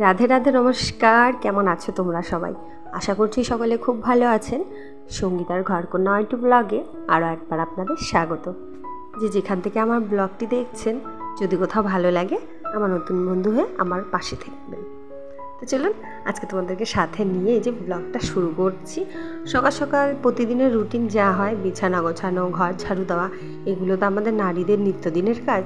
রাধে রাধে, নমস্কার। কেমন আছো তোমরা সবাই? আশা করছি সকলে খুব ভালো আছেন। সঙ্গীতার ঘরকন্যা একটু ব্লগে আরও একবার আপনাদের স্বাগত। যেখান থেকে আমার ব্লগটি দেখছেন, যদি কোথাও ভালো লাগে আমার নতুন বন্ধু হয়ে আমার পাশে থাকবেন। তো চলুন আজকে তোমাদেরকে সাথে নিয়ে এই যে ব্লগটা শুরু করছি। সকাল সকাল প্রতিদিনের রুটিন যা হয়, বিছানা গোছানো, ঘর ঝাড়ু দেওয়া, এগুলো তো আমাদের নারীদের নিত্যদিনের কাজ,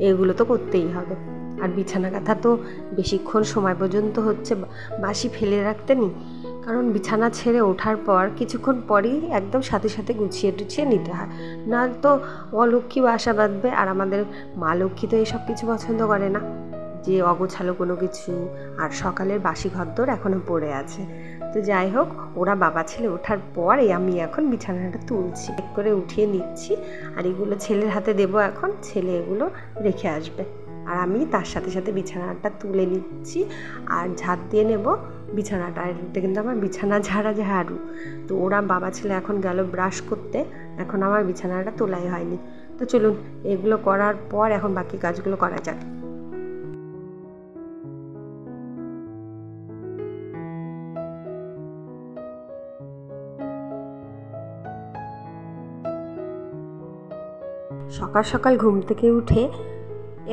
এগুলো তো করতেই হবে। আর বিছানা কাঁথা তো বেশিক্ষণ সময় পর্যন্ত বাসি ফেলে রাখতে নেই, কারণ বিছানা ছেড়ে ওঠার পর কিছুক্ষণ পরেই একদম সাথে সাথে গুছিয়ে টুছিয়ে নিতে হয়, না তো অলক্ষ্মী বাসা বাঁধবে। আর আমাদের মা লক্ষ্মী তো এইসব কিছু পছন্দ করে না, যে অগোছালো কোনো কিছু। আর সকালের বাসি ঘরদোর এখনও পড়ে আছে। তো যাই হোক, ওরা বাবা ছেলে ওঠার পরে আমি এখন বিছানাটা তুলছি, এক করে উঠিয়ে নিচ্ছি। আর এগুলো ছেলের হাতে দেবো, এখন ছেলে এগুলো রেখে আসবে। আর আমি তার সাথে সাথে বিছানাটা তুলে নিচ্ছি আর ঝাড় দিয়ে নেব বিছানাটা। এটা কিন্তু আমার বিছানা ঝাড়ু। তো ওরা বাবা ছেলে এখন গেল ব্রাশ করতে, এখন আমার বিছানাটা তোলাই হয়নি। তো চলুন এগুলো করার পর এখন বাকি কাজগুলো করা যাক। সকাল সকাল ঘুম থেকে উঠে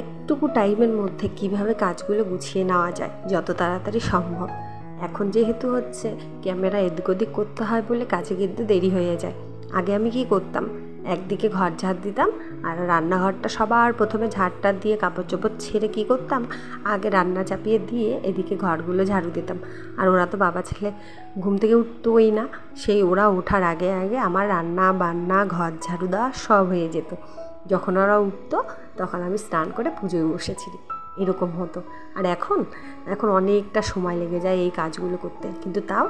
একটুকু টাইমের মধ্যে কিভাবে কাজগুলো গুছিয়ে নেওয়া যায় যত তাড়াতাড়ি সম্ভব। এখন যেহেতু ক্যামেরা এদিক ওদিক করতে হয় বলে কাজে কিন্তু দেরি হয়ে যায়। আগে আমি কি করতাম, একদিকে ঘর ঝাড় দিতাম আর রান্নাঘরটা সবার প্রথমে ঝাড়টা দিয়ে কাপড় চোপড় ছেড়ে কী করতাম, আগে রান্না চাপিয়ে দিয়ে এদিকে ঘরগুলো ঝাড়ু দিতাম। আর ওরা তো বাবা ছেলে ঘুম থেকে উঠতোই না, সেই ওরা ওঠার আগে আগে আমার রান্না বান্না ঘর ঝাড়ু দেওয়া সব হয়ে যেত। যখন ওরা উঠতো তখন আমি স্নান করে পুজোয় বসেছিলি, এরকম হতো। আর এখন অনেকটা সময় লেগে যায় এই কাজগুলো করতে, কিন্তু তাও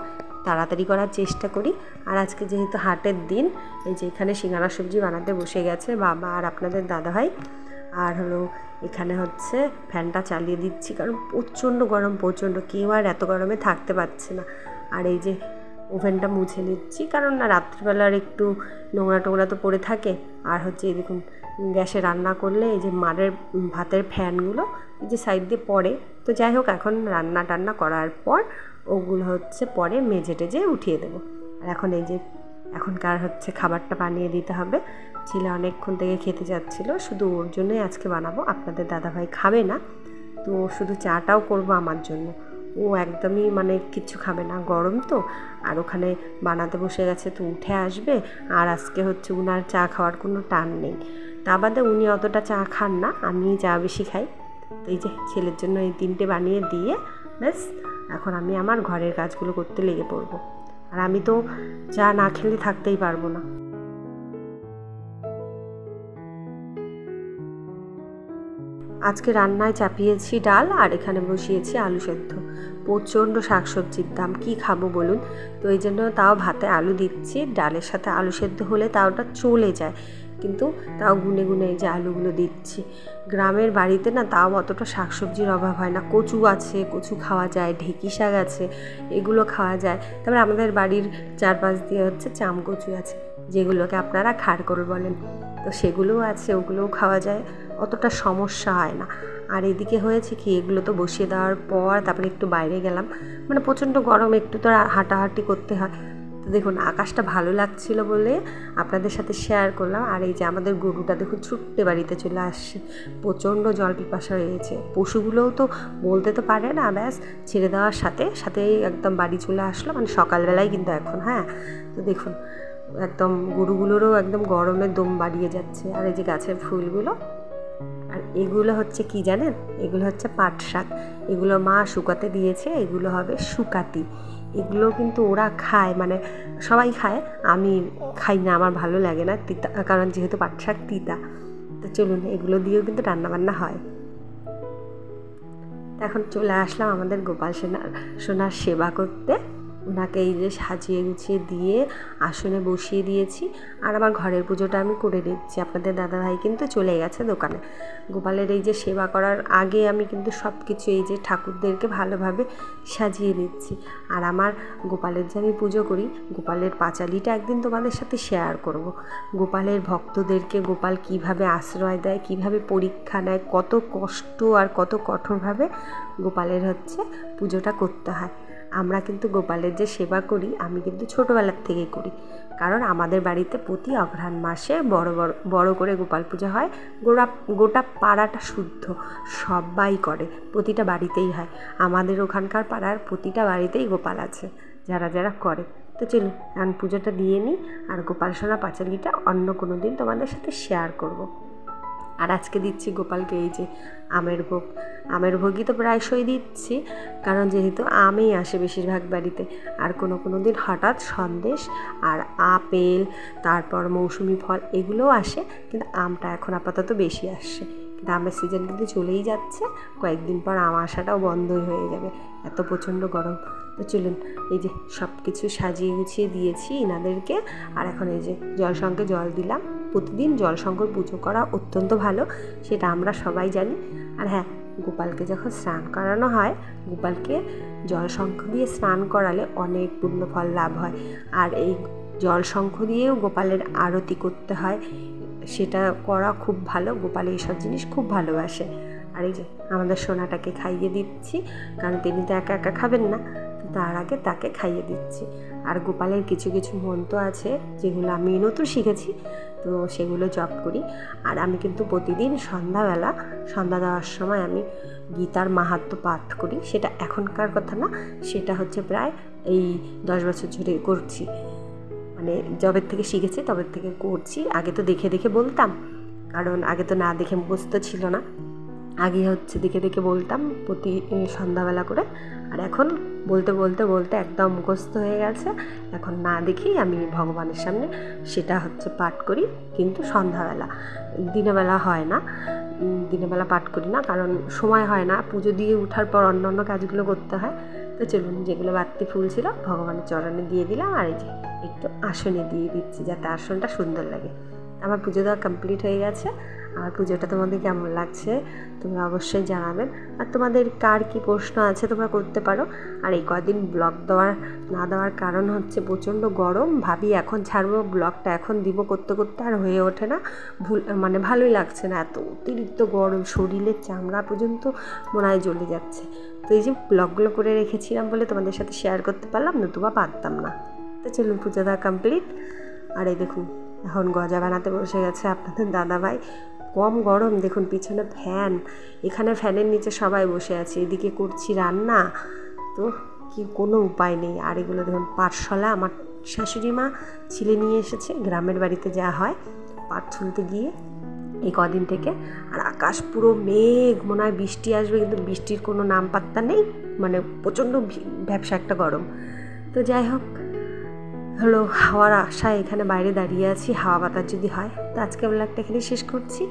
তাড়াতাড়ি করার চেষ্টা করি। আর আজকে যেহেতু হাটের দিন, এই যে এখানে সিঙ্গারা সবজি বানাতে বসে গেছে বাবা আর আপনাদের দাদাভাই। আর এখানে ফ্যানটা চালিয়ে দিচ্ছি, কারণ প্রচণ্ড গরম, কেউ আর এত গরমে থাকতে পারছে না। আর এই যে ওভেনটা মুছে নিচ্ছি, কারণ না রাত্রিবেলার একটু নোংরা টোংরা তো পড়ে থাকে। আর এই দেখুন, গ্যাসে রান্না করলে এই যে মাড়ের ভাতের ফ্যানগুলো এই যে সাইড দিয়ে পড়ে। তো যাই হোক, এখন রান্না টান্না করার পর ওগুলো পরে মেজে টেজে উঠিয়ে দেবো। আর এখন এই যে এখনকার খাবারটা বানিয়ে দিতে হবে। ছেলে অনেকক্ষণ থেকে খেতে যাচ্ছিল, শুধু ওর জন্যই আজকে বানাবো। আপনাদের দাদাভাই খাবে না, তো শুধু চাটাও করবো আমার জন্য। ও একদমই কিচ্ছু খাবে না, গরম তো। আর ওখানে বানাতে বসে গেছে, তো উঠে আসবে। আর আজকে উনার চা খাওয়ার কোনো টান নেই। তা বাদে উনি অতটা চা খান না, আমি চা বেশি খাই। তো এই যে ছেলের জন্য এই 3টে বানিয়ে দিয়ে ব্যাস এখন আমি আমার ঘরের কাজগুলো করতে লেগে পড়বো। আর আমি তো চা না খেলে থাকতেই পারবো না। আজকে রান্নায় চাপিয়েছি ডাল, আর এখানে বসিয়েছি আলু সেদ্ধ। প্রচণ্ড শাকসবজির দাম, কি খাবো বলুন? তো এই জন্য তাও ভাতে আলু দিচ্ছি, ডালের সাথে আলু সেদ্ধ হলে তাও ওটা চলে যায়, কিন্তু তাও গুনে গুনে এই যে আলুগুলো দিচ্ছি। গ্রামের বাড়িতে না তাও অতটা শাকসবজির অভাব হয় না। কচু আছে, কচু খাওয়া যায়, ঢেঁকি শাক আছে, এগুলো খাওয়া যায়। তারপরে আমাদের বাড়ির চারপাশ দিয়ে চাম কচু আছে, যেগুলোকে আপনারা খাড়কোল বলেন, তো সেগুলোও আছে, ওগুলোও খাওয়া যায়, অতটা সমস্যা হয় না। আর এদিকে হয়েছে কি, এগুলো তো বসিয়ে দেওয়ার পর তারপরে একটু বাইরে গেলাম, প্রচণ্ড গরম, একটু তো হাঁটাহাঁটি করতে হয়। তো দেখুন আকাশটা ভালো লাগছিল বলে আপনাদের সাথে শেয়ার করলাম। আর এই যে আমাদের গরুটা দেখুন ছুট্টে বাড়িতে চলে আসছে, প্রচণ্ড জল পিপাসা হয়েছে। পশুগুলোও তো বলতে তো পারে না, ব্যাস ছেড়ে দেওয়ার সাথে সাথেই একদম বাড়ি চলে আসলো, সকালবেলায় কিন্তু এখন। হ্যাঁ, তো দেখুন একদম গরুগুলোরও একদম গরমের দম বাড়িয়ে যাচ্ছে। আর এই যে গাছের ফুলগুলো, আর এগুলো কি জানেন, এগুলো পাট শাক। এগুলো মা শুকাতে দিয়েছে, এগুলো হবে শুকাতি। এগুলো কিন্তু ওরা খায়, সবাই খায়, আমি খাই না, আমার ভালো লাগে না, তিতা, কারণ যেহেতু পাট শাক তিতা। তো চলুন এগুলো দিয়েও কিন্তু রান্নাবান্না হয়। এখন চলে আসলাম আমাদের গোপাল সোনার সেবা করতে। ওনাকে এই যে সাজিয়ে গুছিয়ে দিয়ে আসনে বসিয়ে দিয়েছি। আর আমার ঘরের পুজোটা আমি করে নিচ্ছি। আপনাদের দাদাভাই কিন্তু চলে গেছে দোকানে। গোপালের এই যে সেবা করার আগে আমি কিন্তু সব কিছু এই যে ঠাকুরদেরকে ভালোভাবে সাজিয়ে নিচ্ছি। আর আমার গোপালের যে আমি পুজো করি, গোপালের পাঁচালিটা একদিন তোমাদের সাথে শেয়ার করব। গোপালের ভক্তদেরকে গোপাল কিভাবে আশ্রয় দেয়, কিভাবে পরীক্ষা নেয়, কত কষ্ট আর কত কঠোরভাবে গোপালের হচ্ছে পুজোটা করতে হয়। আমরা কিন্তু গোপালের যে সেবা করি, আমি কিন্তু ছোটোবেলার থেকেই করি। কারণ আমাদের বাড়িতে প্রতি অঘ্রাণ মাসে বড় করে গোপাল পূজা হয়। গোটা পাড়াটা শুদ্ধ সবাই করে, প্রতিটা বাড়িতেই হয়। আমাদের ওখানকার পাড়ার প্রতিটা বাড়িতেই গোপাল আছে, যারা যারা করে। তো চলুন এখন পুজোটা দিয়ে নিই, আর গোপাল সোনা পাঁচালিটা অন্য কোনো দিন তোমাদের সাথে শেয়ার করব। আর আজকে দিচ্ছি গোপালকে এই যে আমের ভোগ। আমের ভোগই তো প্রায়শই দিচ্ছি, কারণ যেহেতু আমই আসে বেশিরভাগ বাড়িতে। আর কোনো দিন হঠাৎ সন্দেশ আর আপেল, তারপর মৌসুমি ফল এগুলোও আসে, কিন্তু আমটা এখন আপাতত বেশি আসছে। কিন্তু আমের সিজন কিন্তু চলেই যাচ্ছে, কয়েকদিন পর আম আসাটাও বন্ধই হয়ে যাবে, এত প্রচণ্ড গরম। তো চলুন এই যে সব কিছু সাজিয়ে গুছিয়ে দিয়েছি ইনাদেরকে। আর এখন এই যে জলশঙ্কে জল দিলাম। প্রতিদিন জলশঙ্কর পুজো করা অত্যন্ত ভালো, সেটা আমরা সবাই জানি। আর হ্যাঁ, গোপালকে যখন স্নান করানো হয়, গোপালকে জলশঙ্খ দিয়ে স্নান করালে অনেক পুণ্যফল লাভ হয়। আর এই জলশঙ্খ দিয়েও গোপালের আরতি করতে হয়, সেটা করা খুব ভালো। গোপাল এইসব জিনিস খুব ভালোবাসে। আর এই যে আমাদের সোনাটাকে খাইয়ে দিচ্ছি, কারণ তিনি তো একা একা খাবেন না, তার আগে তাকে খাইয়ে দিচ্ছি। আর গোপালের কিছু কিছু মন্ত্র আছে যেগুলো আমি নতুন শিখেছি, তো সেগুলো জপ করি। আর আমি কিন্তু প্রতিদিন সন্ধ্যা দেওয়ার সময় আমি গীতার মাহাত্ম্য পাঠ করি। সেটা এখনকার কথা না, সেটা হচ্ছে প্রায় এই 10 বছর ধরে করছি। মানে যবের থেকে শিখেছি তবে থেকে করছি। আগে তো দেখে দেখে বলতাম, কারণ আগে তো না দেখে মুখস্থ ছিল না। আগে হচ্ছে দেখে দেখে বলতাম প্রতি সন্ধ্যাবেলা করে, আর এখন বলতে বলতে বলতে একদম মুখস্থ হয়ে গেছে। এখন না দেখেই আমি ভগবানের সামনে সেটা হচ্ছে পাঠ করি, কিন্তু সন্ধ্যাবেলা, দিনের বেলা হয় না। দিনের বেলা পাঠ করি না, কারণ সময় হয় না। পুজো দিয়ে ওঠার পর অন্য কাজগুলো করতে হয়। তো চলুন, যেগুলো বাড়তি ফুল ছিল ভগবানের চরণে দিয়ে দিলাম, আর এই যে একটু আসনে দিয়ে দিচ্ছি যাতে আসনটা সুন্দর লাগে। আমার পুজো দেওয়া কমপ্লিট হয়ে গেছে। আর পুজোটা তোমাদের কেমন লাগছে তোমরা অবশ্যই জানাবেন। আর তোমাদের কার কী প্রশ্ন আছে তোমরা করতে পারো। আর এই কদিন ব্লগ না দেওয়ার কারণ হচ্ছে প্রচণ্ড গরম। ভাবি এখন ছাড়বো ব্লগটা, এখন দিব করতে করতে আর হয়ে ওঠে না। মানে ভালোই লাগছে না, এত অতিরিক্ত গরম, শরীরের চামড়া পর্যন্ত মনে হয় জ্বলে যাচ্ছে। তো এই যে ব্লগগুলো করে রেখেছিলাম বলে তোমাদের সাথে শেয়ার করতে পারলাম, নতুবা পারতাম না। তো চলুন, পুজো দেওয়া কমপ্লিট। আর এই দেখুন এখন গজা বানাতে বসে গেছে আপনাদের দাদাভাই। কম গরম, দেখুন পিছনে ফ্যান, এখানে ফ্যানের নিচে সবাই বসে আছে, এদিকে করছি রান্না, তো কি কোনো উপায় নেই। আর এগুলো দেখুন পাটশলা, আমার শাশুড়ি মা ছিলে নিয়ে এসেছে গ্রামের বাড়িতে যা হয় পাট ছুলতে গিয়ে এই কদিন থেকে। আর আকাশ পুরো মেঘ, মনে হয় বৃষ্টি আসবে, কিন্তু বৃষ্টির কোনো নাম পাত্তা নেই। মানে প্রচণ্ড ভ্যাপসা একটা গরম। তো যাই হোক, হলো হাওয়ার আশায় এখানে বাইরে দাঁড়িয়ে আছি, হাওয়া বাতাস যদি হয়। তো আজকে ব্লগটা এখানে শেষ করছি।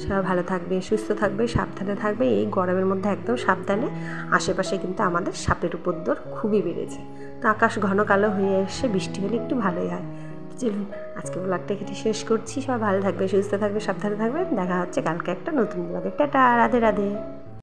সবাই ভালো থাকবে, সুস্থ থাকবে, সাবধানে থাকবে। এই গরমের মধ্যে একদম সাবধানে। আশেপাশে কিন্তু আমাদের সাপের উপদ্রব খুবই বেড়েছে। তো আকাশ ঘন কালো হয়ে এসে বৃষ্টি হলে একটু ভালোই হয়। চলুন আজকে ব্লগটা এখানে শেষ করছি। সবাই ভালো থাকবে, সুস্থ থাকবে, সাবধানে থাকবে। দেখা হচ্ছে কালকে একটা নতুন ব্লগে। টাটা, রাধে রাধে।